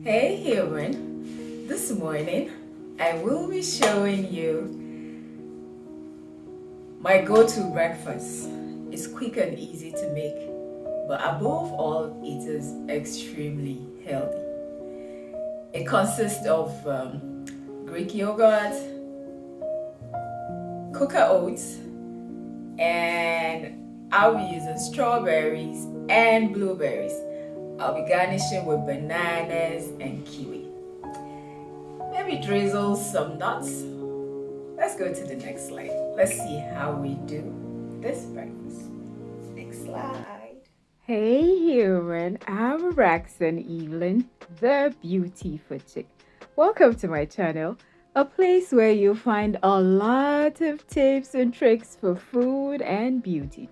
Hey human, this morning I will be showing you my go-to breakfast. It's quick and easy to make, but above all, it is extremely healthy. It consists of Greek yogurt, cocoa oats, and I'll be using strawberries and blueberries. I'll be garnishing with bananas and kiwi. Maybe drizzle some nuts. Let's go to the next slide. Let's see how we do this breakfast. Next slide. Hey human, I'm Raxon Evelyn, the Beauty Food Chick. Welcome to my channel, a place where you'll find a lot of tips and tricks for food and beauty.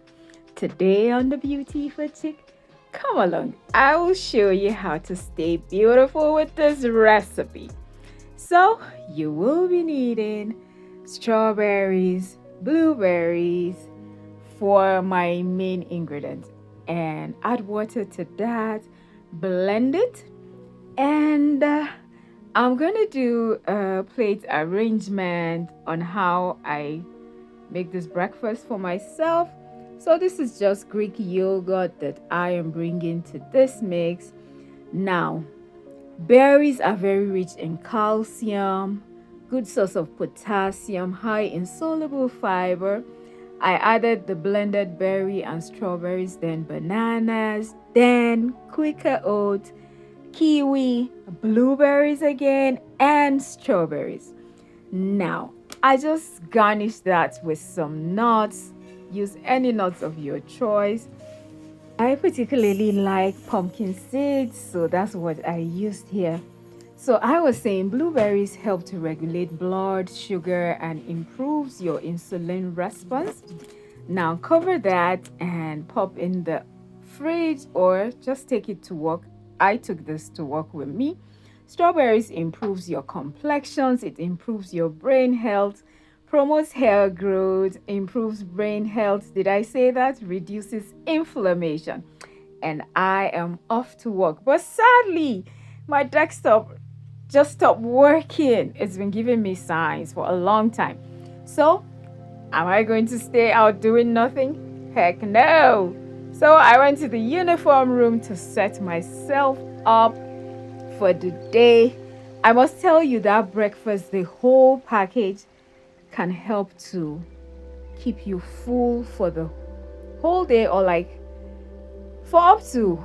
Today on the Beauty Food Chick, come along, I will show you how to stay beautiful with this recipe. So you will be needing strawberries, blueberries for my main ingredients, and add water to that, blend it, and I'm gonna do a plate arrangement on how I make this breakfast for myself. So this is just Greek yogurt that I am bringing to this mix. Now, berries are very rich in calcium, good source of potassium, high in soluble fiber. I added the blended berry and strawberries, then bananas, then Quaker oat, kiwi, blueberries again, and strawberries. Now, I just garnish that with some nuts. Use any nuts of your choice. I particularly like pumpkin seeds, so that's what I used here. So I was saying blueberries help to regulate blood sugar and improves your insulin response. Now cover that and pop in the fridge or just take it to work. I took this to work with me. Strawberries improves your complexions, it improves your brain health, promotes hair growth, improves brain health. Did I say that? Reduces inflammation. And I am off to work. But sadly, my desktop just stopped working. It's been giving me signs for a long time. So, am I going to stay out doing nothing? Heck no. So I went to the uniform room to set myself up for the day. I must tell you that breakfast, the whole package, can help to keep you full for the whole day, or like for up to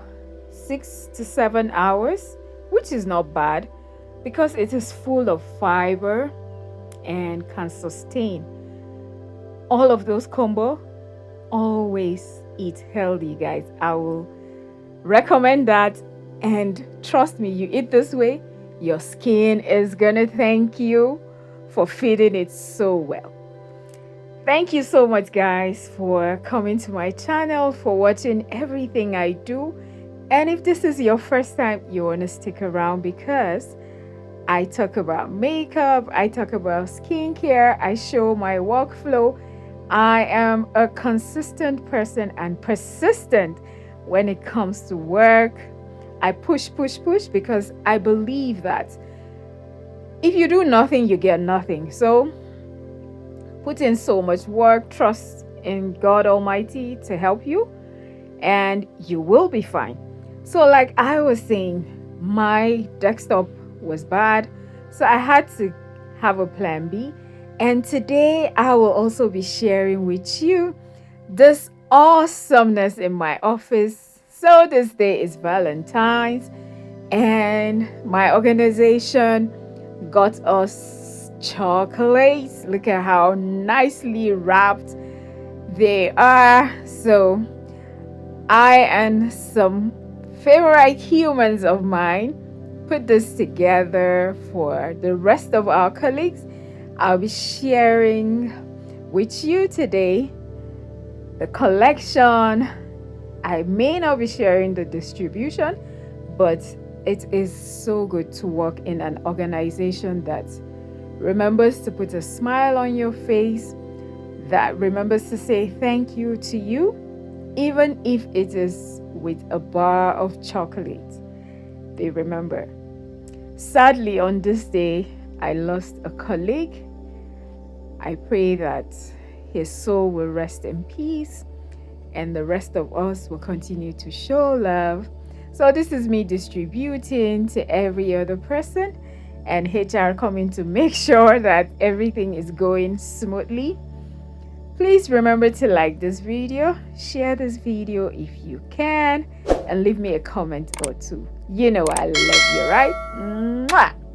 6 to 7 hours, which is not bad because it is full of fiber and can sustain all of those combo. Always eat healthy, guys. I will recommend that, and trust me, you eat this way, your skin is gonna thank you for feeding it so well. Thank you so much, guys, for coming to my channel, for watching everything I do. And if this is your first time, you want to stick around because I talk about makeup, I talk about skincare, I show my workflow. I am a consistent person and persistent when it comes to work. I push because I believe that if you do nothing, you get nothing. So put in so much work, trust in God Almighty to help you, and you will be fine. So like I was saying, my desktop was bad, so I had to have a plan B. And today I will also be sharing with you this awesomeness in my office. So this day is Valentine's, and my organization got us chocolates. Look at how nicely wrapped they are. So I and some favorite humans of mine put this together for the rest of our colleagues. I'll be sharing with you today the collection. I may not be sharing the distribution, but it is so good to work in an organization that remembers to put a smile on your face, that remembers to say thank you to you, even if it is with a bar of chocolate. They remember. Sadly, on this day, I lost a colleague. I pray that his soul will rest in peace and the rest of us will continue to show love. So this is me distributing to every other person and HR coming to make sure that everything is going smoothly. Please remember to like this video, share this video if you can, and leave me a comment or two. You know I love you, right? Mwah!